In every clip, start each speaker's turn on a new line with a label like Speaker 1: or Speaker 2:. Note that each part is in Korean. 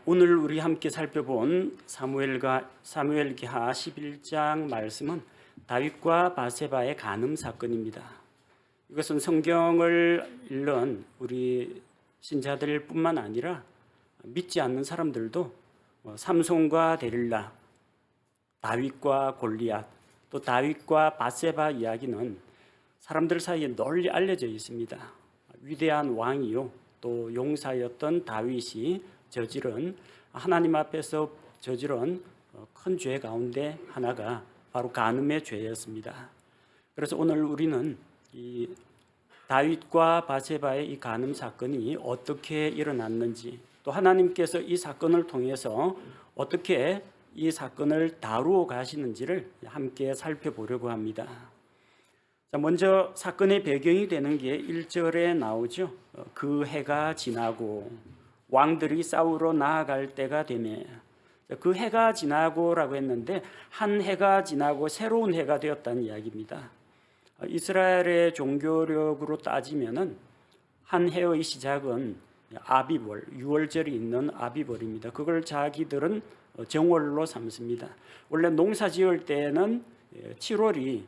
Speaker 1: 오늘 우리 함께 살펴본 사무엘기하 11장 말씀은 다윗과 바세바의 간음 사건입니다. 이것은 성경을 읽는 우리 신자들뿐만 아니라 믿지 않는 사람들도 삼손과 데릴라, 다윗과 골리앗, 또 다윗과 바세바 이야기는 사람들 사이에 널리 알려져 있습니다. 위대한 왕이요 또 용사였던 다윗이 저지른 하나님 앞에서 저지른 큰 죄 가운데 하나가 바로 간음의 죄였습니다. 그래서 오늘 우리는 이 다윗과 바세바의 이 간음 사건이 어떻게 일어났는지, 또 하나님께서 이 사건을 통해서 어떻게 이 사건을 다루어 가시는지를 함께 살펴보려고 합니다. 자, 먼저 사건의 배경이 되는 게 1절에 나오죠. 그 해가 지나고 왕들이 싸우러 나아갈 때가 되매. 그 해가 지나고라고 했는데 한 해가 지나고 새로운 해가 되었다는 이야기입니다. 이스라엘의 종교력으로 따지면은 한 해의 시작은 아비벌, 6월절이 있는 아비벌입니다. 그걸 자기들은 정월로 삼습니다. 원래 농사 지을 때는 7월이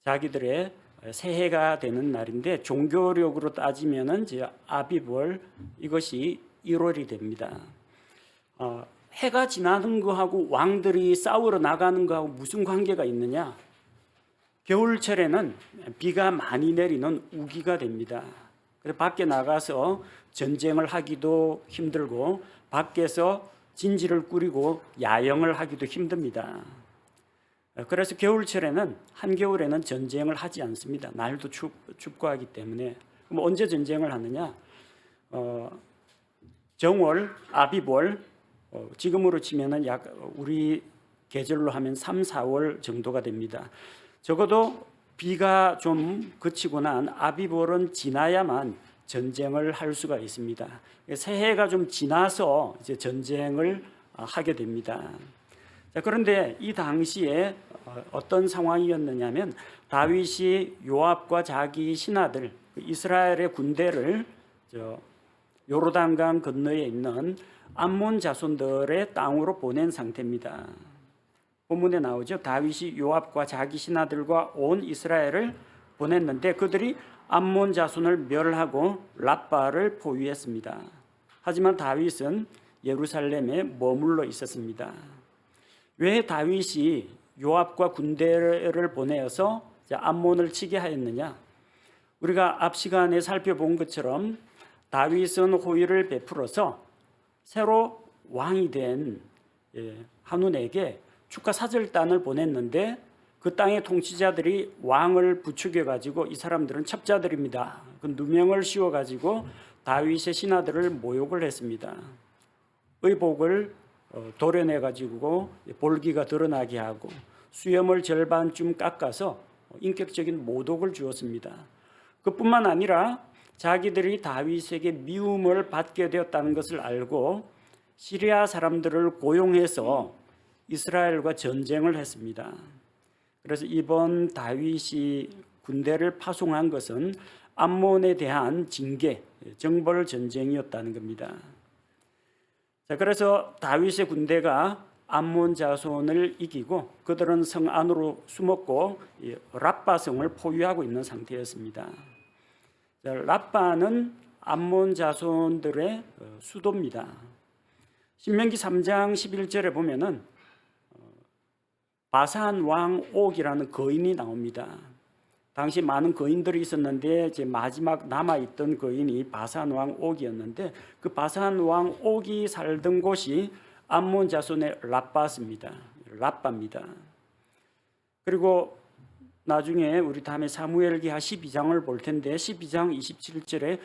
Speaker 1: 자기들의 새해가 되는 날인데 종교력으로 따지면은 이제 아비벌, 이것이 1월이 됩니다. 해가 지나는 거하고 왕들이 싸우러 나가는 거하고 무슨 관계가 있느냐? 겨울철에는 비가 많이 내리는 우기가 됩니다. 그래서 밖에 나가서 전쟁을 하기도 힘들고 밖에서 진지를 꾸리고 야영을 하기도 힘듭니다. 그래서 겨울철에는 한겨울에는 전쟁을 하지 않습니다. 날도 춥고 하기 때문에. 그럼 언제 전쟁을 하느냐? 정월, 아비벌, 지금으로 치면은 약 우리 계절로 하면 3, 4월 정도가 됩니다. 적어도 비가 좀 그치고 난 아비벌은 지나야만 전쟁을 할 수가 있습니다. 새해가 좀 지나서 이제 전쟁을 하게 됩니다. 자, 그런데 이 당시에 어떤 상황이었느냐면 다윗이 요압과 자기 신하들, 이스라엘의 군대를 요르단강 건너에 있는 암몬 자손들의 땅으로 보낸 상태입니다. 본문에 나오죠. 다윗이 요압과 자기 신하들과 온 이스라엘을 보냈는데 그들이 암몬 자손을 멸하고 랍바를 포위했습니다. 하지만 다윗은 예루살렘에 머물러 있었습니다. 왜 다윗이 요압과 군대를 보내어서 암몬을 치게 하였느냐? 우리가 앞 시간에 살펴본 것처럼 다윗은 호의를 베풀어서 새로 왕이 된 한운에게 축하 사절단을 보냈는데 그 땅의 통치자들이 왕을 부추겨 가지고 이 사람들은 첩자들입니다. 그 누명을 씌워 가지고 다윗의 신하들을 모욕을 했습니다. 의복을 도려내 가지고 볼기가 드러나게 하고 수염을 절반쯤 깎아서 인격적인 모독을 주었습니다. 그뿐만 아니라 자기들이 다윗에게 미움을 받게 되었다는 것을 알고 시리아 사람들을 고용해서 이스라엘과 전쟁을 했습니다. 그래서 이번 다윗이 군대를 파송한 것은 암몬에 대한 징계, 정벌 전쟁이었다는 겁니다. 자, 그래서 다윗의 군대가 암몬 자손을 이기고 그들은 성 안으로 숨었고 랍바성을 포위하고 있는 상태였습니다. 자, 랍바는 암몬 자손들의 수도입니다. 신명기 3장 11절에 보면은 바산 왕 옥이라는 거인이 나옵니다. 당시 많은 거인들이 있었는데 이제 마지막 남아있던 거인이 바산 왕 옥이었는데 그 바산 왕 옥이 살던 곳이 암몬 자손의 랍바입니다. 그리고 나중에 우리 다음에 사무엘기하 12장을 볼 텐데 12장 27절에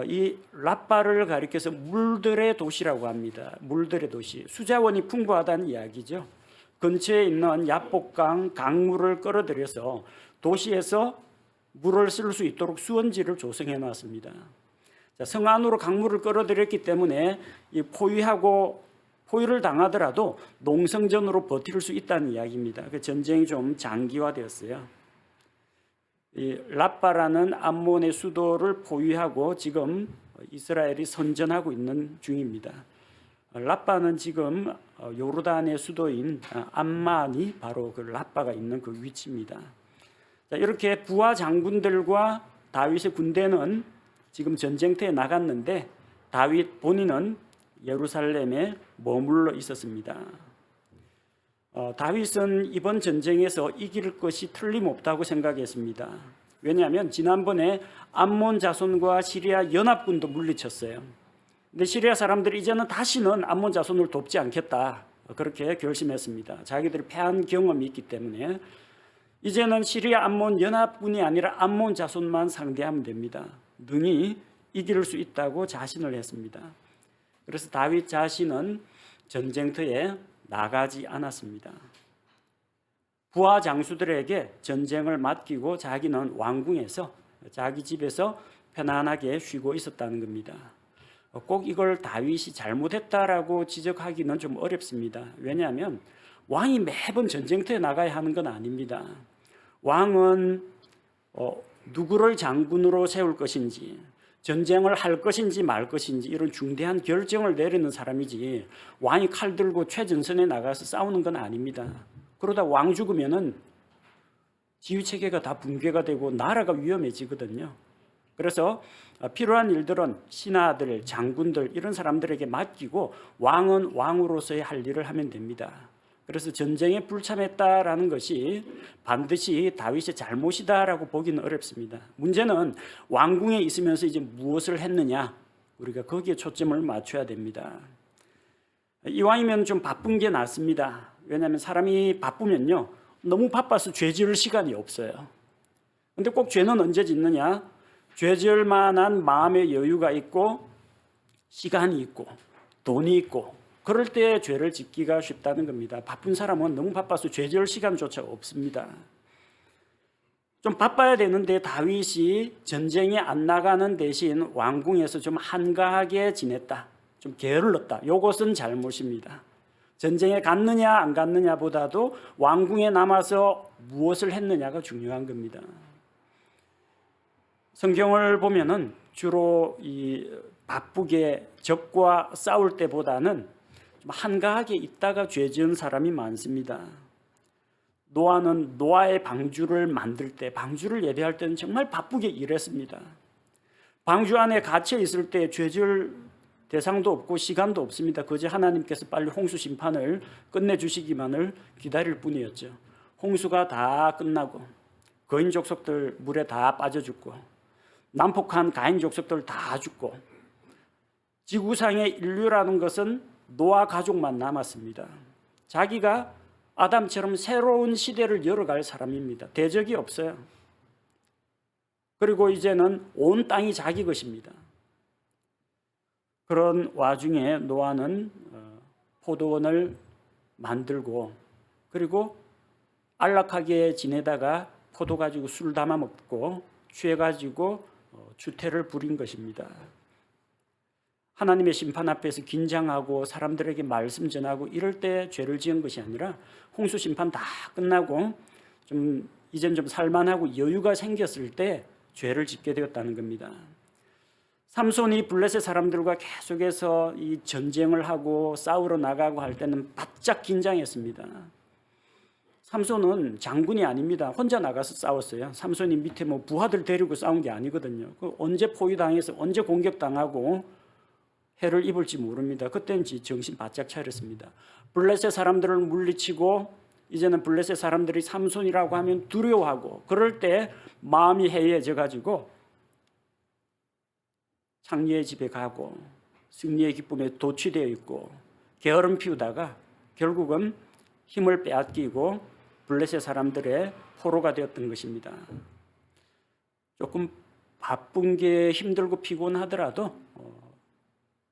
Speaker 1: 이 랍바를 가리켜서 물들의 도시라고 합니다. 물들의 도시. 수자원이 풍부하다는 이야기죠. 근처에 있는 야복강 강물을 끌어들여서 도시에서 물을 쓸 수 있도록 수원지를 조성해 놨습니다. 성 안으로 강물을 끌어들였기 때문에 이 포위를 당하더라도 농성전으로 버틸 수 있다는 이야기입니다. 그 전쟁이 좀 장기화되었어요. 이 랍바라는 암몬의 수도를 포위하고 지금 이스라엘이 선전하고 있는 중입니다. 라빠는 지금 요르단의 수도인 암만이 바로 그 라빠가 있는 그 위치입니다. 자, 이렇게 부하 장군들과 다윗의 군대는 지금 전쟁터에 나갔는데 다윗 본인은 예루살렘에 머물러 있었습니다. 다윗은 이번 전쟁에서 이길 것이 틀림없다고 생각했습니다. 왜냐하면 지난번에 암몬 자손과 시리아 연합군도 물리쳤어요. 근데 시리아 사람들이 이제는 다시는 암몬 자손을 돕지 않겠다, 그렇게 결심했습니다. 자기들이 패한 경험이 있기 때문에 이제는 시리아 암몬 연합군이 아니라 암몬 자손만 상대하면 됩니다. 능히 이길 수 있다고 자신을 했습니다. 그래서 다윗 자신은 전쟁터에 나가지 않았습니다. 부하 장수들에게 전쟁을 맡기고 자기는 왕궁에서 자기 집에서 편안하게 쉬고 있었다는 겁니다. 꼭 이걸 다윗이 잘못했다라고 지적하기는 좀 어렵습니다. 왜냐하면 왕이 매번 전쟁터에 나가야 하는 건 아닙니다. 왕은 누구를 장군으로 세울 것인지, 전쟁을 할 것인지 말 것인지 이런 중대한 결정을 내리는 사람이지 왕이 칼 들고 최전선에 나가서 싸우는 건 아닙니다. 그러다 왕 죽으면은 지휘체계가 다 붕괴가 되고 나라가 위험해지거든요. 그래서 필요한 일들은 신하들, 장군들 이런 사람들에게 맡기고 왕은 왕으로서의 할 일을 하면 됩니다. 그래서 전쟁에 불참했다라는 것이 반드시 다윗의 잘못이다라고 보기는 어렵습니다. 문제는 왕궁에 있으면서 이제 무엇을 했느냐, 우리가 거기에 초점을 맞춰야 됩니다. 이왕이면 좀 바쁜 게 낫습니다. 왜냐하면 사람이 바쁘면요, 너무 바빠서 죄 지을 시간이 없어요. 근데 꼭 죄는 언제 짓느냐? 죄 지을 만한 마음의 여유가 있고 시간이 있고 돈이 있고 그럴 때 죄를 짓기가 쉽다는 겁니다. 바쁜 사람은 너무 바빠서 죄 지을 시간조차 없습니다. 좀 바빠야 되는데 다윗이 전쟁에 안 나가는 대신 왕궁에서 좀 한가하게 지냈다, 좀 게을렀다. 이것은 잘못입니다. 전쟁에 갔느냐 안 갔느냐보다도 왕궁에 남아서 무엇을 했느냐가 중요한 겁니다. 성경을 보면은 주로 이 바쁘게 적과 싸울 때보다는 좀 한가하게 있다가 죄 지은 사람이 많습니다. 노아는 노아의 방주를 만들 때, 방주를 예배할 때는 정말 바쁘게 일했습니다. 방주 안에 갇혀 있을 때 죄 지을 대상도 없고 시간도 없습니다. 그저 하나님께서 빨리 홍수 심판을 끝내주시기만을 기다릴 뿐이었죠. 홍수가 다 끝나고 거인 족속들 물에 다 빠져 죽고 난폭한 가인 족속들 다 죽고 지구상의 인류라는 것은 노아 가족만 남았습니다. 자기가 아담처럼 새로운 시대를 열어갈 사람입니다. 대적이 없어요. 그리고 이제는 온 땅이 자기 것입니다. 그런 와중에 노아는 포도원을 만들고 그리고 안락하게 지내다가 포도 가지고 술 담아 먹고 취해가지고 주태를 부린 것입니다. 하나님의 심판 앞에서 긴장하고 사람들에게 말씀 전하고 이럴 때 죄를 지은 것이 아니라 홍수 심판 다 끝나고 좀 이젠 좀 살만하고 여유가 생겼을 때 죄를 짓게 되었다는 겁니다. 삼손이 블레셋 사람들과 계속해서 이 전쟁을 하고 싸우러 나가고 할 때는 바짝 긴장했습니다. 삼손은 장군이 아닙니다. 혼자 나가서 싸웠어요. 삼손이 밑에 뭐 부하들 데리고 싸운 게 아니거든요. 언제 포위당해서 언제 공격당하고 해를 입을지 모릅니다. 그때는 정신 바짝 차렸습니다. 블레셋 사람들을 물리치고 이제는 블레셋 사람들이 삼손이라고 하면 두려워하고 그럴 때 마음이 해이해져 가지고 창녀의 집에 가고 승리의 기쁨에 도취되어 있고 게으름 피우다가 결국은 힘을 빼앗기고 블레셋 사람들의 포로가 되었던 것입니다. 조금 바쁜 게 힘들고 피곤하더라도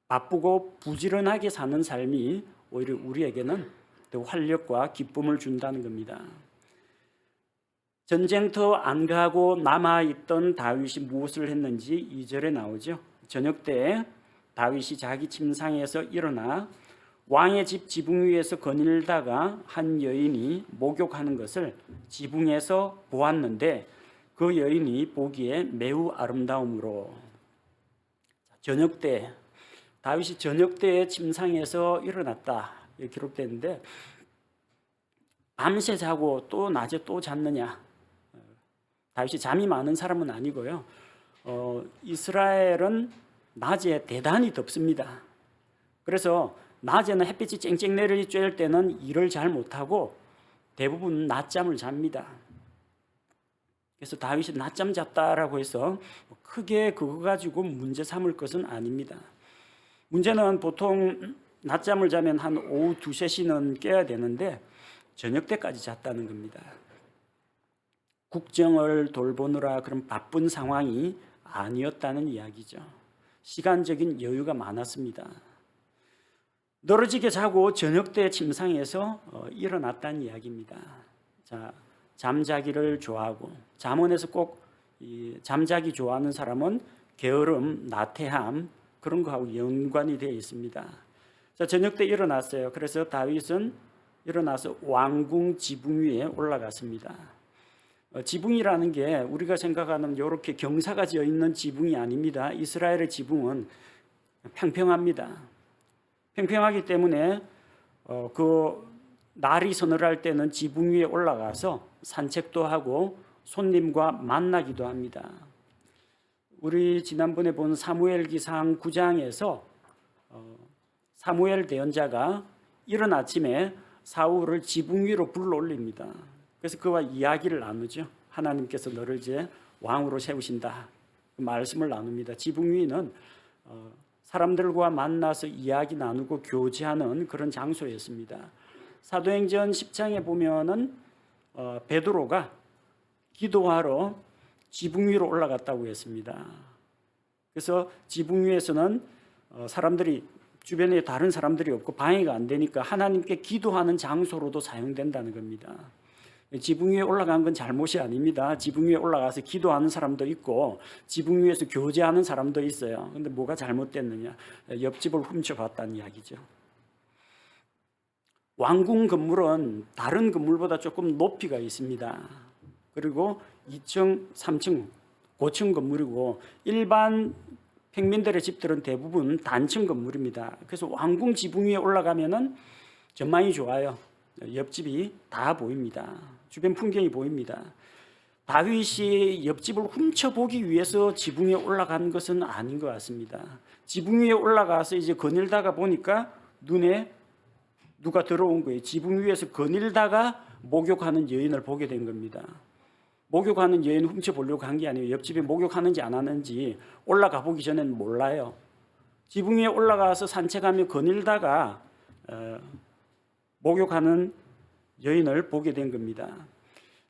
Speaker 1: 바쁘고 부지런하게 사는 삶이 오히려 우리에게는 더 활력과 기쁨을 준다는 겁니다. 전쟁터 안 가고 남아있던 다윗이 무엇을 했는지 2절에 나오죠. 저녁 때 다윗이 자기 침상에서 일어나 왕의 집 지붕 위에서 거닐다가 한 여인이 목욕하는 것을 지붕에서 보았는데 그 여인이 보기에 매우 아름다움으로, 저녁 때 다윗이 저녁 때에 침상에서 일어났다 이렇게 기록되는데 밤새 자고 또 낮에 또 잤느냐? 다윗이 잠이 많은 사람은 아니고요. 이스라엘은 낮에 대단히 덥습니다. 그래서 낮에는 햇빛이 쨍쨍 내릴 때는 일을 잘 못하고 대부분 낮잠을 잡니다. 그래서 다윗이 낮잠 잤다라고 해서 크게 그거 가지고 문제 삼을 것은 아닙니다. 문제는 보통 낮잠을 자면 한 오후 2, 3시는 깨야 되는데 저녁 때까지 잤다는 겁니다. 국정을 돌보느라 그런 바쁜 상황이 아니었다는 이야기죠. 시간적인 여유가 많았습니다. 늘어지게 자고 저녁 때 침상에서 일어났다는 이야기입니다. 자, 잠자기를 좋아하고 잠언에서 꼭 잠자기 좋아하는 사람은 게으름, 나태함 그런 거하고 연관이 되어 있습니다. 자, 저녁 때 일어났어요. 그래서 다윗은 일어나서 왕궁 지붕 위에 올라갔습니다. 지붕이라는 게 우리가 생각하는 이렇게 경사가 지어 있는 지붕이 아닙니다. 이스라엘의 지붕은 평평합니다. 평평하기 때문에 그 날이 서늘할 때는 지붕 위에 올라가서 산책도 하고 손님과 만나기도 합니다. 우리 지난번에 본 사무엘기상 9장에서 사무엘 대언자가 이른 아침에 사울을 지붕 위로 불러 올립니다. 그래서 그와 이야기를 나누죠. 하나님께서 너를 이제 왕으로 세우신다. 그 말씀을 나눕니다. 지붕 위는 사람들과 만나서 이야기 나누고 교제하는 그런 장소였습니다. 사도행전 10장에 보면은 베드로가 기도하러 지붕 위로 올라갔다고 했습니다. 그래서 지붕 위에서는 사람들이 주변에 다른 사람들이 없고 방해가 안 되니까 하나님께 기도하는 장소로도 사용된다는 겁니다. 지붕 위에 올라간 건 잘못이 아닙니다. 지붕 위에 올라가서 기도하는 사람도 있고 지붕 위에서 교제하는 사람도 있어요. 근데 뭐가 잘못됐느냐? 옆집을 훔쳐봤다는 이야기죠. 왕궁 건물은 다른 건물보다 조금 높이가 있습니다. 그리고 2층, 3층, 고층 건물이고 일반 평민들의 집들은 대부분 단층 건물입니다. 그래서 왕궁 지붕 위에 올라가면은 전망이 좋아요. 옆집이 다 보입니다. 주변 풍경이 보입니다. 다윗이 옆집을 훔쳐보기 위해서 지붕 위에 올라간 것은 아닌 것 같습니다. 지붕 위에 올라가서 이제 거닐다가 보니까 눈에 누가 들어온 거예요. 지붕 위에서 거닐다가 목욕하는 여인을 보게 된 겁니다. 목욕하는 여인 훔쳐보려고 한 게 아니에요. 옆집에 목욕하는지 안 하는지 올라가 보기 전에는 몰라요. 지붕 위에 올라가서 산책하며 거닐다가 목욕하는 여인을 보게 된 겁니다.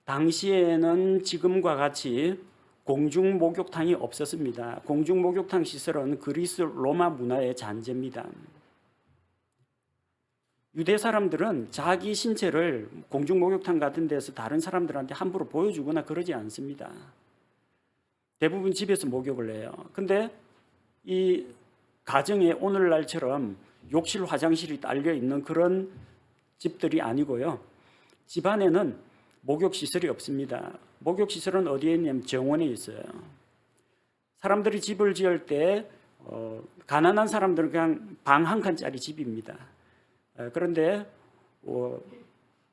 Speaker 1: 당시에는 지금과 같이 공중 목욕탕이 없었습니다. 공중 목욕탕 시설은 그리스 로마 문화의 잔재입니다. 유대 사람들은 자기 신체를 공중 목욕탕 같은 데서 다른 사람들한테 함부로 보여주거나 그러지 않습니다. 대부분 집에서 목욕을 해요. 근데 이 가정에 오늘날처럼 욕실, 화장실이 딸려 있는 그런 집들이 아니고요. 집안에는 목욕시설이 없습니다. 목욕시설은 어디에 있냐면 정원에 있어요. 사람들이 집을 지을 때 가난한 사람들은 그냥 방 한 칸짜리 집입니다. 그런데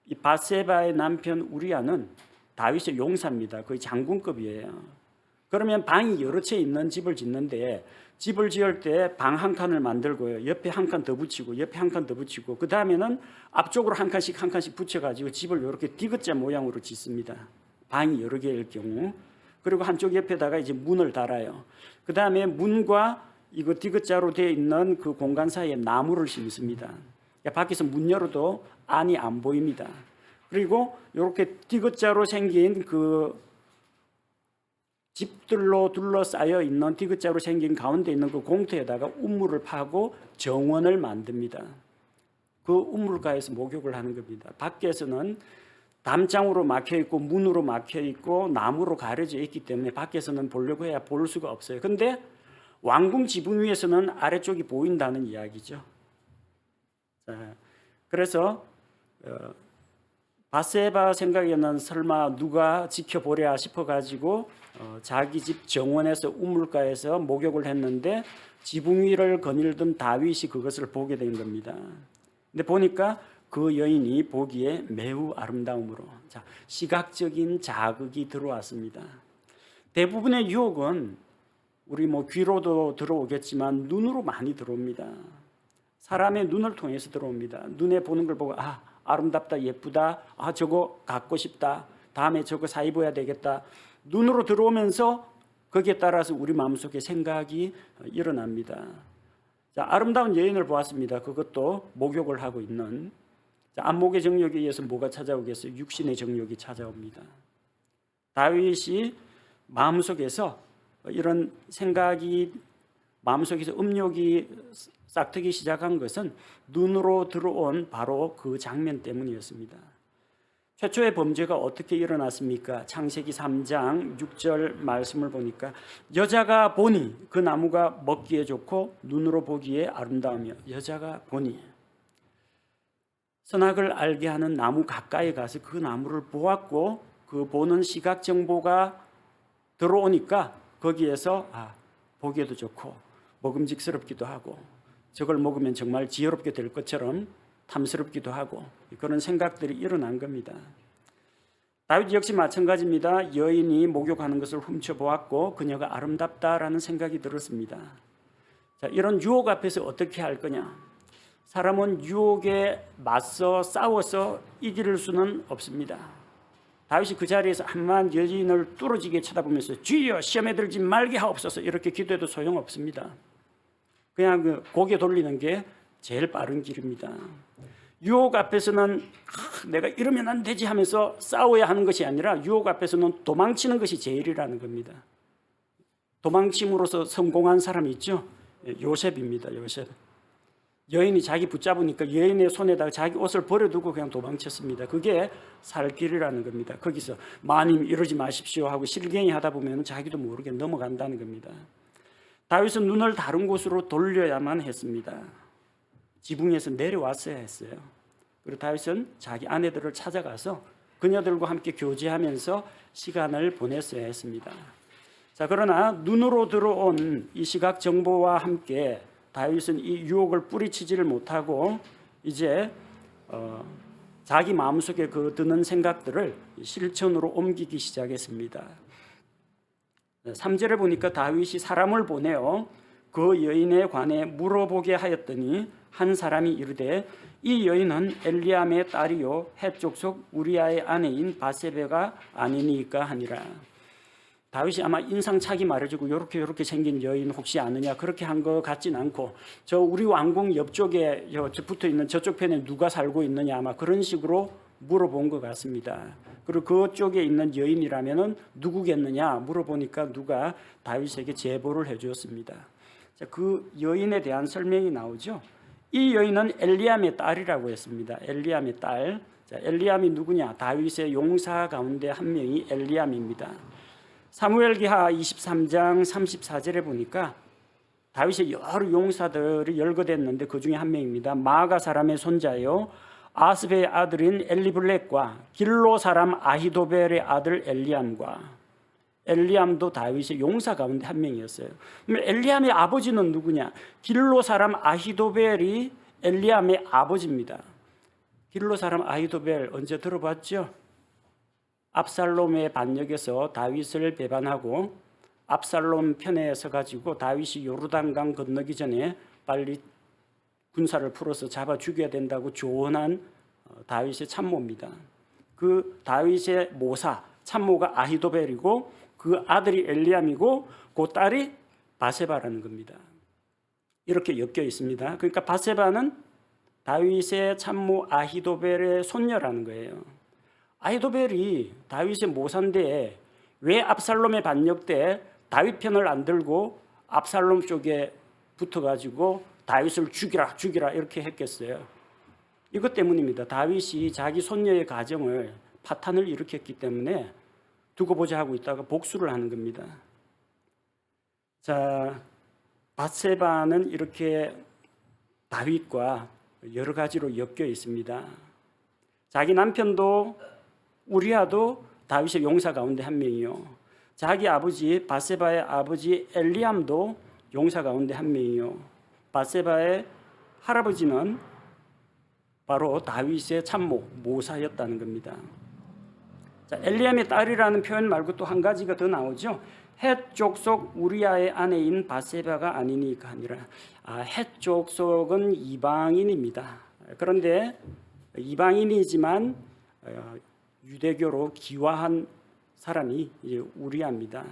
Speaker 1: 이 밧세바의 남편 우리아는 다윗의 용사입니다. 거의 장군급이에요. 그러면 방이 여러 채 있는 집을 짓는데 집을 지을 때 방 한 칸을 만들고요. 옆에 한 칸 더 붙이고 옆에 한 칸 더 붙이고 그 다음에는 앞쪽으로 한 칸씩 붙여가지고 집을 이렇게 디귿자 모양으로 짓습니다. 방이 여러 개일 경우. 그리고 한쪽 옆에다가 이제 문을 달아요. 그 다음에 문과 이거 디귿자로 되어 있는 그 공간 사이에 나무를 심습니다. 밖에서 문 열어도 안이 안 보입니다. 그리고 이렇게 디귿자로 생긴 그 집들로 둘러싸여 있는 디귿자로 생긴 가운데 있는 그 공터에다가 우물을 파고 정원을 만듭니다. 그 우물가에서 목욕을 하는 겁니다. 밖에서는 담장으로 막혀 있고 문으로 막혀 있고 나무로 가려져 있기 때문에 밖에서는 보려고 해야 볼 수가 없어요. 근데 왕궁 지붕 위에서는 아래쪽이 보인다는 이야기죠. 그래서 바세바 생각에는 설마 누가 지켜보랴 싶어가지고 자기 집 정원에서 우물가에서 목욕을 했는데 지붕 위를 거닐던 다윗이 그것을 보게 된 겁니다. 근데 보니까 그 여인이 보기에 매우 아름다움으로, 자, 시각적인 자극이 들어왔습니다. 대부분의 유혹은 우리 귀로도 들어오겠지만 눈으로 많이 들어옵니다. 사람의 눈을 통해서 들어옵니다. 눈에 보는 걸 보고 아름답다, 예쁘다, 저거 갖고 싶다, 다음에 저거 사 입어야 되겠다. 눈으로 들어오면서 거기에 따라서 우리 마음속에 생각이 일어납니다. 자, 아름다운 여인을 보았습니다. 그것도 목욕을 하고 있는. 자, 안목의 정욕에 의해서 뭐가 찾아오겠어요? 육신의 정욕이 찾아옵니다. 다윗이 마음속에서 이런 생각이 마음속에서 음욕이 싹트기 시작한 것은 눈으로 들어온 바로 그 장면 때문이었습니다. 최초의 범죄가 어떻게 일어났습니까? 창세기 3장 6절 말씀을 보니까 여자가 보니 그 나무가 먹기에 좋고 눈으로 보기에 아름다우며, 여자가 보니 선악을 알게 하는 나무 가까이 가서 그 나무를 보았고 그 보는 시각 정보가 들어오니까 거기에서 보기에도 좋고 먹음직스럽기도 하고 저걸 먹으면 정말 지혜롭게 될 것처럼 탐스럽기도 하고 그런 생각들이 일어난 겁니다. 다윗 역시 마찬가지입니다. 여인이 목욕하는 것을 훔쳐보았고 그녀가 아름답다라는 생각이 들었습니다. 자, 이런 유혹 앞에서 어떻게 할 거냐? 사람은 유혹에 맞서 싸워서 이길 수는 없습니다. 다윗이 그 자리에서 한만 여인을 뚫어지게 쳐다보면서 주여 시험에 들지 말게 하옵소서 이렇게 기도해도 소용없습니다. 그냥 고개 돌리는 게 제일 빠른 길입니다. 유혹 앞에서는 내가 이러면 안 되지 하면서 싸워야 하는 것이 아니라 유혹 앞에서는 도망치는 것이 제일이라는 겁니다. 도망침으로써 성공한 사람이 있죠. 요셉입니다. 요셉. 여인이 자기 붙잡으니까 여인의 손에다가 자기 옷을 버려두고 그냥 도망쳤습니다. 그게 살 길이라는 겁니다. 거기서 마님 이러지 마십시오 하고 실갱이 하다 보면 자기도 모르게 넘어간다는 겁니다. 다윗은 눈을 다른 곳으로 돌려야만 했습니다. 지붕에서 내려왔어야 했어요. 그리고 다윗은 자기 아내들을 찾아가서 그녀들과 함께 교제하면서 시간을 보냈어야 했습니다. 자, 그러나 눈으로 들어온 이 시각 정보와 함께 다윗은 이 유혹을 뿌리치지를 못하고 이제 자기 마음속에 그 드는 생각들을 실천으로 옮기기 시작했습니다. 3절에 보니까 다윗이 사람을 보내어 그 여인에 관해 물어보게 하였더니 한 사람이 이르되 이 여인은 엘리암의 딸이요 헷 족속 우리아의 아내인 바세바가 아니니까 하니라. 다윗이 아마 인상착의 말해주고 이렇게 생긴 여인 혹시 아느냐 그렇게 한 것 같진 않고 저 우리 왕궁 옆쪽에 붙어있는 저쪽 편에 누가 살고 있느냐 아마 그런 식으로 물어본 것 같습니다. 그리고 그쪽에 있는 여인이라면 누구겠느냐 물어보니까 누가 다윗에게 제보를 해주었습니다. 자, 그 여인에 대한 설명이 나오죠. 이 여인은 엘리암의 딸이라고 했습니다. 엘리암의 딸. 자, 엘리암이 누구냐? 다윗의 용사 가운데 한 명이 엘리암입니다. 사무엘기하 23장 34절에 보니까 다윗의 여러 용사들이 열거됐는데 그 중에 한 명입니다. 마가 사람의 손자요 아스베의 아들인 엘리블렛과 길로 사람 아히도벨의 아들 엘리암과 엘리암도 다윗의 용사 가운데 한 명이었어요. 엘리암의 아버지는 누구냐? 길로 사람 아히도벨이 엘리암의 아버지입니다. 길로 사람 아히도벨 언제 들어봤죠? 압살롬의 반역에서 다윗을 배반하고 압살롬 편에 서가지고 다윗이 요르단강 건너기 전에 빨리 군사를 풀어서 잡아 죽여야 된다고 조언한 다윗의 참모입니다. 그 다윗의 모사 참모가 아히도벨이고 그 아들이 엘리암이고 그 딸이 바세바라는 겁니다. 이렇게 엮여 있습니다. 그러니까 바세바는 다윗의 참모 아히도벨의 손녀라는 거예요. 아히도벨이 다윗의 모사인데 왜 압살롬의 반역 때 다윗 편을 안 들고 압살롬 쪽에 붙어가지고 다윗을 죽이라 이렇게 했겠어요. 이것 때문입니다. 다윗이 자기 손녀의 가정을 파탄을 일으켰기 때문에 두고 보자 하고 있다가 복수를 하는 겁니다. 자, 밧세바는 이렇게 다윗과 여러 가지로 엮여 있습니다. 자기 남편도 우리아도 다윗의 용사 가운데 한 명이요. 자기 아버지 바세바의 아버지 엘리암도 용사 가운데 한 명이요. 바세바의 할아버지는 바로 다윗의 참모 모사였다는 겁니다. 자, 엘리암의 딸이라는 표현 말고 또 한 가지가 더 나오죠. 헷 족속 우리아의 아내인 바세바가 아니니가 아니라 헷 족속은 이방인입니다. 그런데 이방인이지만 유대교로 기화한 사람이 이제 우리아입니다.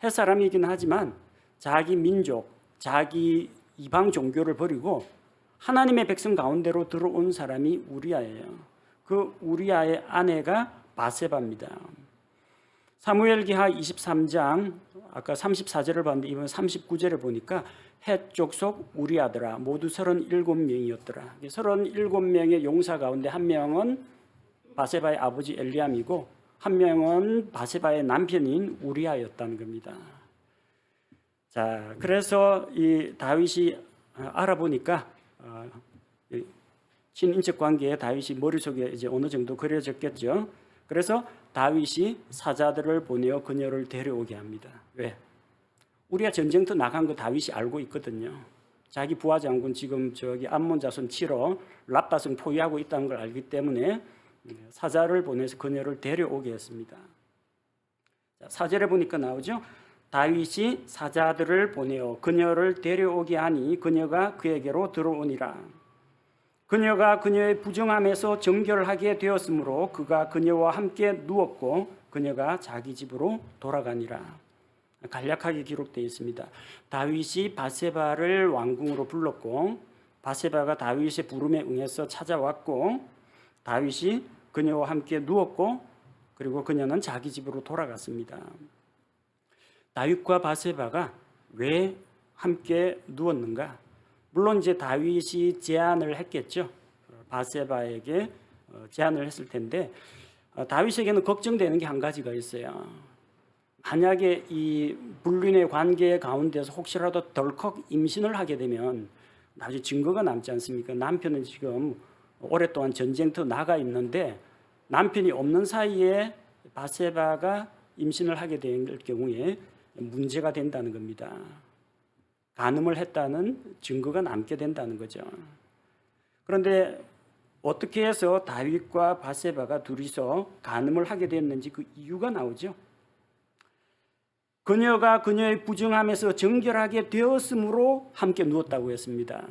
Speaker 1: 헷 사람이긴 하지만 자기 민족, 자기 이방 종교를 버리고 하나님의 백성 가운데로 들어온 사람이 우리아예요. 그 우리아의 아내가 바세바입니다. 사무엘기하 23장 아까 34절을 봤는데 이번 39절을 보니까 헷 족속 우리아더라 모두 37명이었더라. 37명의 용사 가운데 한 명은 바세바의 아버지 엘리암이고 한 명은 바세바의 남편인 우리아였다는 겁니다. 자, 그래서 이 다윗이 알아보니까 친인척 관계에 다윗이 머릿속에 이제 어느 정도 그려졌겠죠. 그래서 다윗이 사자들을 보내어 그녀를 데려오게 합니다. 왜? 우리가 전쟁터 나간 거 다윗이 알고 있거든요. 자기 부하 장군 지금 저기 암몬 자손 치러 랍바성 포위하고 있다는 걸 알기 때문에 사자를 보내서 그녀를 데려오게 했습니다. 자, 4절에 보니까 나오죠. 다윗이 사자들을 보내어 그녀를 데려오게 하니 그녀가 그에게로 들어오니라. 그녀가 그녀의 부정함에서 정결하게 되었으므로 그가 그녀와 함께 누웠고 그녀가 자기 집으로 돌아가니라. 간략하게 기록되어 있습니다. 다윗이 바세바를 왕궁으로 불렀고 바세바가 다윗의 부름에 응해서 찾아왔고 다윗이 그녀와 함께 누웠고 그리고 그녀는 자기 집으로 돌아갔습니다. 다윗과 바세바가 왜 함께 누웠는가? 물론 이제 다윗이 제안을 했겠죠. 바세바에게 제안을 했을 텐데 다윗에게는 걱정되는 게 한 가지가 있어요. 만약에 이 불륜의 관계 가운데서 혹시라도 덜컥 임신을 하게 되면 나중에 증거가 남지 않습니까? 남편은 지금 오랫동안 전쟁터 나가 있는데 남편이 없는 사이에 바세바가 임신을 하게 될 경우에 문제가 된다는 겁니다. 간음을 했다는 증거가 남게 된다는 거죠. 그런데 어떻게 해서 다윗과 바세바가 둘이서 간음을 하게 됐는지 그 이유가 나오죠. 그녀가 그녀의 부정함에서 정결하게 되었으므로 함께 누웠다고 했습니다.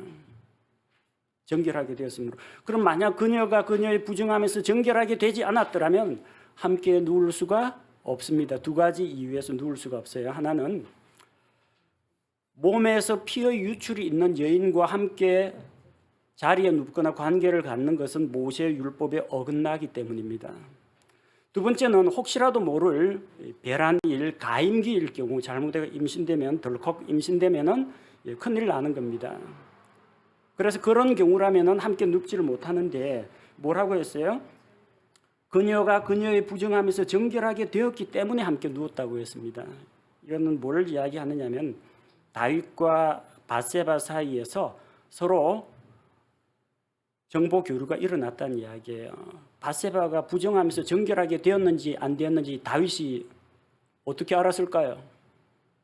Speaker 1: 정결하게 되었으므로. 그럼 만약 그녀가 그녀의 부정함에서 정결하게 되지 않았더라면 함께 누울 수가 없습니다. 두 가지 이유에서 누울 수가 없어요. 하나는 몸에서 피의 유출이 있는 여인과 함께 자리에 눕거나 관계를 갖는 것은 모세의 율법에 어긋나기 때문입니다. 두 번째는 혹시라도 모를 배란일, 가임기일 경우 잘못해서 임신되면 덜컥 임신되면은 큰일 나는 겁니다. 그래서 그런 경우라면은 함께 눕지를 못하는데 뭐라고 했어요? 그녀가 그녀의 부정함에서 정결하게 되었기 때문에 함께 누웠다고 했습니다. 이거는 뭘 이야기하느냐면 다윗과 바세바 사이에서 서로 정보 교류가 일어났다는 이야기예요. 바세바가 부정하면서 정결하게 되었는지 안 되었는지 다윗이 어떻게 알았을까요?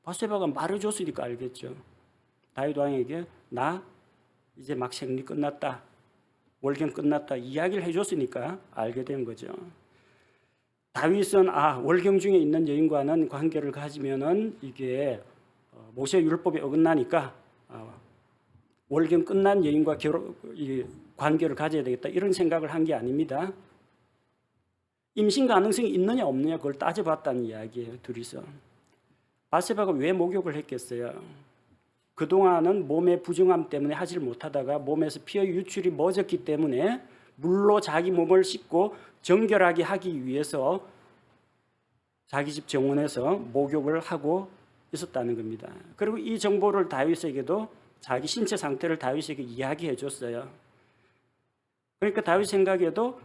Speaker 1: 바세바가 말해줬으니까 알겠죠. 다윗 왕에게 나 이제 막 생리 끝났다, 월경 끝났다 이야기를 해줬으니까 알게 된 거죠. 다윗은 월경 중에 있는 여인과는 관계를 가지면은 이게 모세 율법에 어긋나니까 월경 끝난 여인과 관계를 가져야 되겠다 이런 생각을 한 게 아닙니다. 임신 가능성이 있느냐 없느냐 그걸 따져봤다는 이야기예요. 둘이서. 바세바가 왜 목욕을 했겠어요? 그동안은 몸의 부정함 때문에 하지를 못하다가 몸에서 피의 유출이 멎었기 때문에 물로 자기 몸을 씻고 정결하게 하기 위해서 자기 집 정원에서 목욕을 하고 있었다는 겁니다. 그리고 이 정보를 다윗에게도 자기 신체 상태를 다윗에게 이야기해 줬어요. 그러니까 다윗 생각에도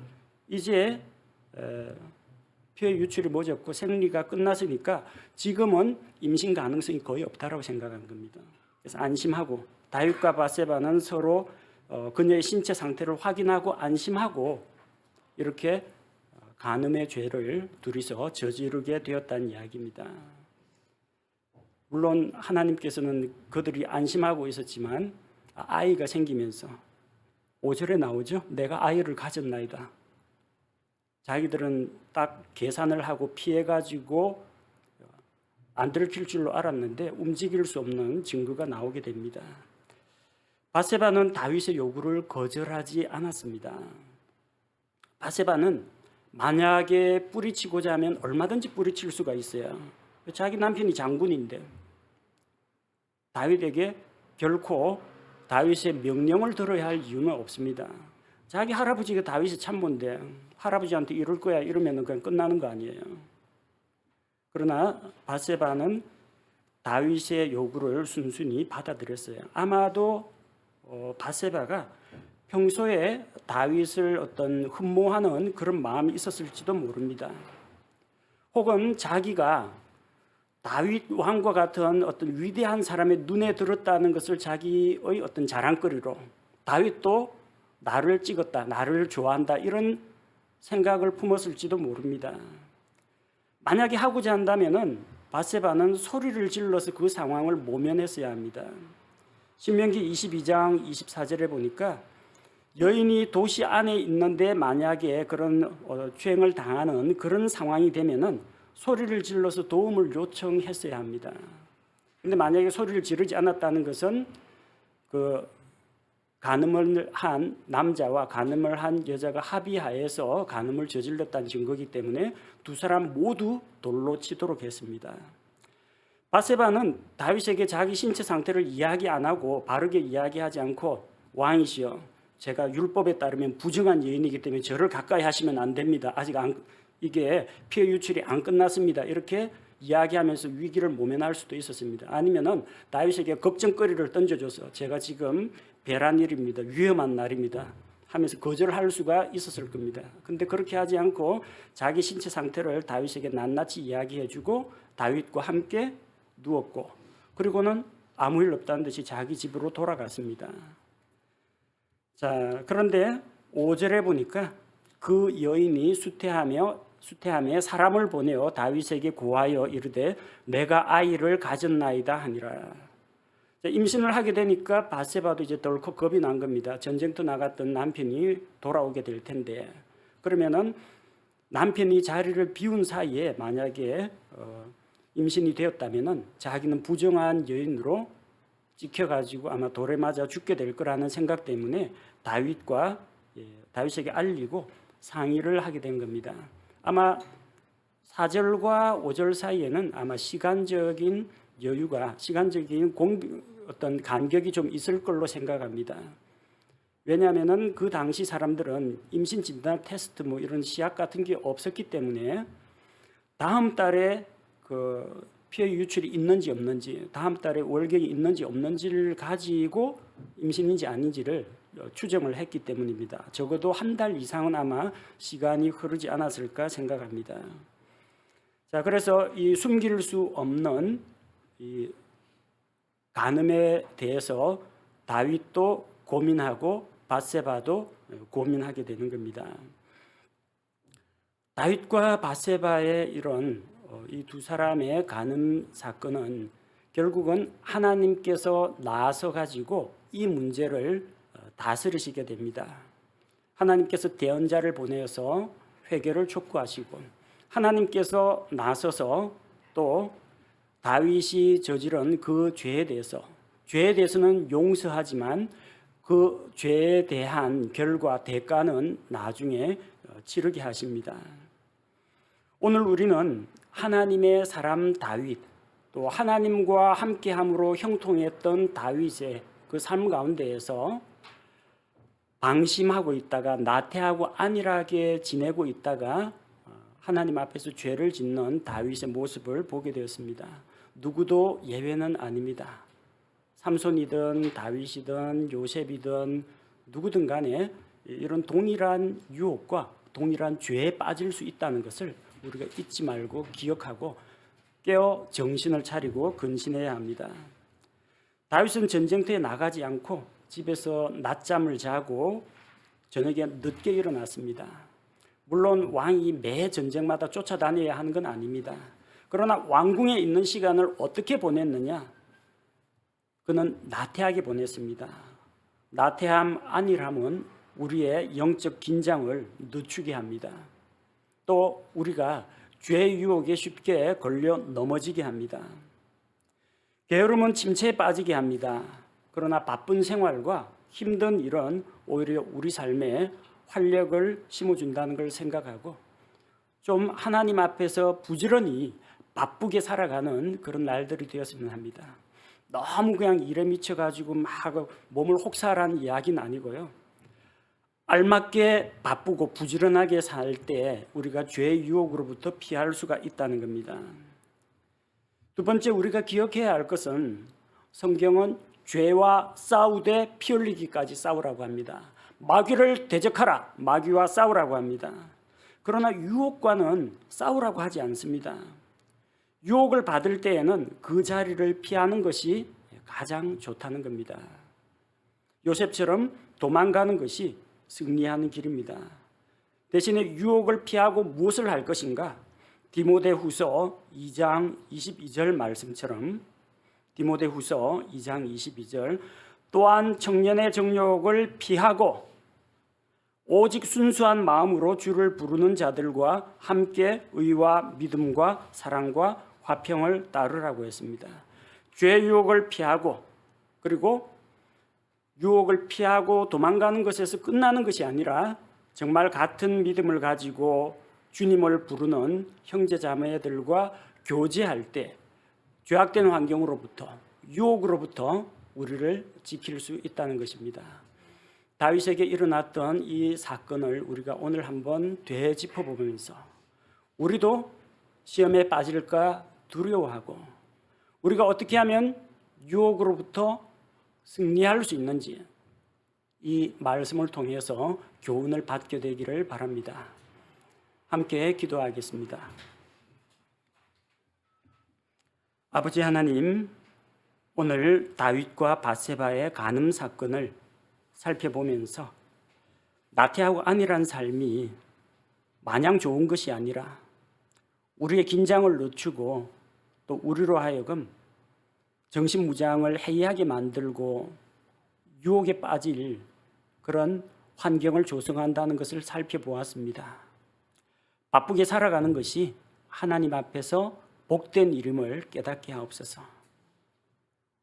Speaker 1: 이제 피의 유출이 멎었고 생리가 끝났으니까 지금은 임신 가능성이 거의 없다라고 생각한 겁니다. 그래서 안심하고 다윗과 바세바는 서로 그녀의 신체 상태를 확인하고 안심하고 이렇게 간음의 죄를 둘이서 저지르게 되었다는 이야기입니다. 물론 하나님께서는 그들이 안심하고 있었지만 아이가 생기면서 5절에 나오죠. 내가 아이를 가졌나이다. 자기들은 딱 계산을 하고 피해가지고 안 들킬 줄로 알았는데 움직일 수 없는 증거가 나오게 됩니다. 밧세바는 다윗의 요구를 거절하지 않았습니다. 밧세바는 만약에 뿌리치고자 하면 얼마든지 뿌리칠 수가 있어요. 자기 남편이 장군인데 다윗에게 결코 다윗의 명령을 들어야 할 이유는 없습니다. 자기 할아버지가 다윗의 참모인데 할아버지한테 이럴 거야 이러면 그냥 끝나는 거 아니에요. 그러나 밧세바는 다윗의 요구를 순순히 받아들였어요. 아마도 밧세바가 평소에 다윗을 어떤 흠모하는 그런 마음이 있었을지도 모릅니다. 혹은 자기가 다윗 왕과 같은 어떤 위대한 사람의 눈에 들었다는 것을 자기의 어떤 자랑거리로 다윗도 나를 찍었다, 나를 좋아한다 이런 생각을 품었을지도 모릅니다. 만약에 하고자 한다면은 밧세바는 소리를 질러서 그 상황을 모면했어야 합니다. 신명기 22장 24절에 보니까 여인이 도시 안에 있는데 만약에 그런 추행을 당하는 그런 상황이 되면은 소리를 질러서 도움을 요청했어야 합니다. 근데 만약에 소리를 지르지 않았다는 것은 그 간음을 한 남자와 간음을 한 여자가 합의하에서 간음을 저질렀다는 증거이기 때문에 두 사람 모두 돌로 치도록 했습니다. 밧세바는 다윗에게 자기 신체 상태를 이야기 안 하고 바르게 이야기하지 않고 왕이시여 제가 율법에 따르면 부정한 여인이기 때문에 저를 가까이 하시면 안 됩니다. 아직 이게 피해 유출이 안 끝났습니다. 이렇게 이야기하면서 위기를 모면할 수도 있었습니다. 아니면은 다윗에게 걱정거리를 던져줘서 제가 지금 배란 일입니다. 위험한 날입니다. 하면서 거절할 수가 있었을 겁니다. 근데 그렇게 하지 않고 자기 신체 상태를 다윗에게 낱낱이 이야기해주고 다윗과 함께 누웠고 그리고는 아무 일 없다는 듯이 자기 집으로 돌아갔습니다. 자, 그런데 5절에 보니까 그 여인이 수태함에 사람을 보내어 다윗에게 고하여 이르되 내가 아이를 가졌나이다 하니라. 임신을 하게 되니까 밧세바도 이제 덜컥 겁이 난 겁니다. 전쟁터 나갔던 남편이 돌아오게 될 텐데 그러면은 남편이 자리를 비운 사이에 만약에 임신이 되었다면은 자기는 부정한 여인으로 찍혀가지고 아마 돌에 맞아 죽게 될 거라는 생각 때문에 다윗에게 알리고 상의를 하게 된 겁니다. 아마 4절과 5절 사이에는 아마 시간적인 여유가 시간적인 어떤 간격이 좀 있을 걸로 생각합니다. 왜냐하면은 그 당시 사람들은 임신 진단 테스트 뭐 이런 시약 같은 게 없었기 때문에 다음 달에 그 피해 유출이 있는지 없는지, 다음 달에 월경이 있는지 없는지를 가지고 임신인지 아닌지를 추정을 했기 때문입니다. 적어도 한 달 이상은 아마 시간이 흐르지 않았을까 생각합니다. 자, 그래서 이 숨길 수 없는 이 간음에 대해서 다윗도 고민하고 밧세바도 고민하게 되는 겁니다. 다윗과 밧세바의 이런 이 두 사람의 간음 사건은 결국은 하나님께서 나서 가지고 이 문제를 다스리시게 됩니다. 하나님께서 대언자를 보내서 회개를 촉구하시고 하나님께서 나서서 또 다윗이 저지른 그 죄에 대해서는 용서하지만 그 죄에 대한 결과 대가는 나중에 치르게 하십니다. 오늘 우리는 하나님의 사람 다윗 또 하나님과 함께함으로 형통했던 다윗의 그 삶 가운데에서 방심하고 있다가 나태하고 안일하게 지내고 있다가 하나님 앞에서 죄를 짓는 다윗의 모습을 보게 되었습니다. 누구도 예외는 아닙니다. 삼손이든 다윗이든 요셉이든 누구든 간에 이런 동일한 유혹과 동일한 죄에 빠질 수 있다는 것을 우리가 잊지 말고 기억하고 깨어 정신을 차리고 근신해야 합니다. 다윗은 전쟁터에 나가지 않고 집에서 낮잠을 자고 저녁에 늦게 일어났습니다. 물론 왕이 매 전쟁마다 쫓아다녀야 하는 건 아닙니다. 그러나 왕궁에 있는 시간을 어떻게 보냈느냐? 그는 나태하게 보냈습니다. 나태함, 안일함은 우리의 영적 긴장을 늦추게 합니다. 또 우리가 죄의 유혹에 쉽게 걸려 넘어지게 합니다. 게으름은 침체에 빠지게 합니다. 그러나 바쁜 생활과 힘든 일은 오히려 우리 삶에 활력을 심어준다는 걸 생각하고 좀 하나님 앞에서 부지런히 바쁘게 살아가는 그런 날들이 되었으면 합니다. 너무 그냥 일에 미쳐가지고 막 몸을 혹사하라는 이야기는 아니고요. 알맞게 바쁘고 부지런하게 살 때 우리가 죄의 유혹으로부터 피할 수가 있다는 겁니다. 두 번째, 우리가 기억해야 할 것은 성경은 죄와 싸우되 피 흘리기까지 싸우라고 합니다. 마귀를 대적하라, 마귀와 싸우라고 합니다. 그러나 유혹과는 싸우라고 하지 않습니다. 유혹을 받을 때에는 그 자리를 피하는 것이 가장 좋다는 겁니다. 요셉처럼 도망가는 것이 승리하는 길입니다. 대신에 유혹을 피하고 무엇을 할 것인가? 디모데후서 2장 22절 말씀처럼 디모데후서 2장 22절 또한 청년의 정욕을 피하고 오직 순수한 마음으로 주를 부르는 자들과 함께 의와 믿음과 사랑과 화평을 따르라고 했습니다. 죄의 유혹을 피하고 그리고 유혹을 피하고 도망가는 것에서 끝나는 것이 아니라 정말 같은 믿음을 가지고 주님을 부르는 형제 자매들과 교제할 때 죄악된 환경으로부터 유혹으로부터 우리를 지킬 수 있다는 것입니다. 다윗에게 일어났던 이 사건을 우리가 오늘 한번 되짚어보면서 우리도 시험에 빠질까 두려워하고 우리가 어떻게 하면 유혹으로부터 승리할 수 있는지 이 말씀을 통해서 교훈을 받게 되기를 바랍니다. 함께 기도하겠습니다. 아버지 하나님, 오늘 다윗과 밧세바의 간음 사건을 살펴보면서 나태하고 안일한 삶이 마냥 좋은 것이 아니라 우리의 긴장을 늦추고 또 우리로 하여금 정신무장을 해이하게 만들고 유혹에 빠질 그런 환경을 조성한다는 것을 살펴보았습니다. 바쁘게 살아가는 것이 하나님 앞에서 복된 일임을 깨닫게 하옵소서.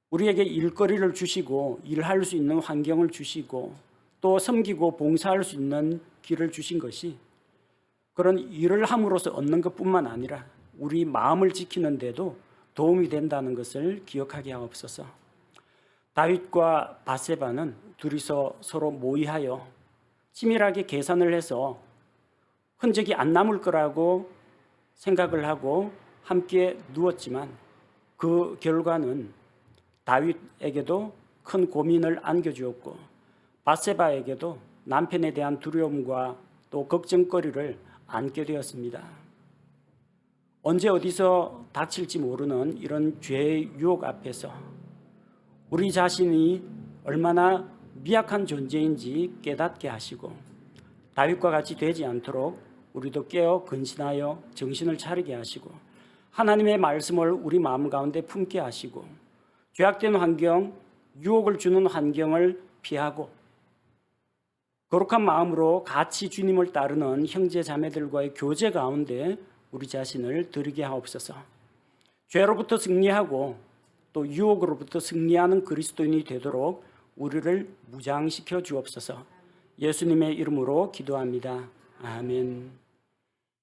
Speaker 1: 우리에게 일거리를 주시고 일할 수 있는 환경을 주시고 또 섬기고 봉사할 수 있는 길을 주신 것이 그런 일을 함으로써 얻는 것뿐만 아니라 우리 마음을 지키는 데도 도움이 된다는 것을 기억하게 하옵소서. 다윗과 밧세바는 둘이서 서로 모의하여 치밀하게 계산을 해서 흔적이 안 남을 거라고 생각을 하고 함께 누웠지만 그 결과는 다윗에게도 큰 고민을 안겨주었고 밧세바에게도 남편에 대한 두려움과 또 걱정거리를 안게 되었습니다. 언제 어디서 닥칠지 모르는 이런 죄의 유혹 앞에서 우리 자신이 얼마나 미약한 존재인지 깨닫게 하시고 다윗과 같이 되지 않도록 우리도 깨어 근신하여 정신을 차리게 하시고 하나님의 말씀을 우리 마음 가운데 품게 하시고 죄악된 환경, 유혹을 주는 환경을 피하고 거룩한 마음으로 같이 주님을 따르는 형제 자매들과의 교제 가운데 우리 자신을 드리게 하옵소서. 죄로부터 승리하고 또 유혹으로부터 승리하는 그리스도인이 되도록 우리를 무장시켜 주옵소서. 예수님의 이름으로 기도합니다. 아멘.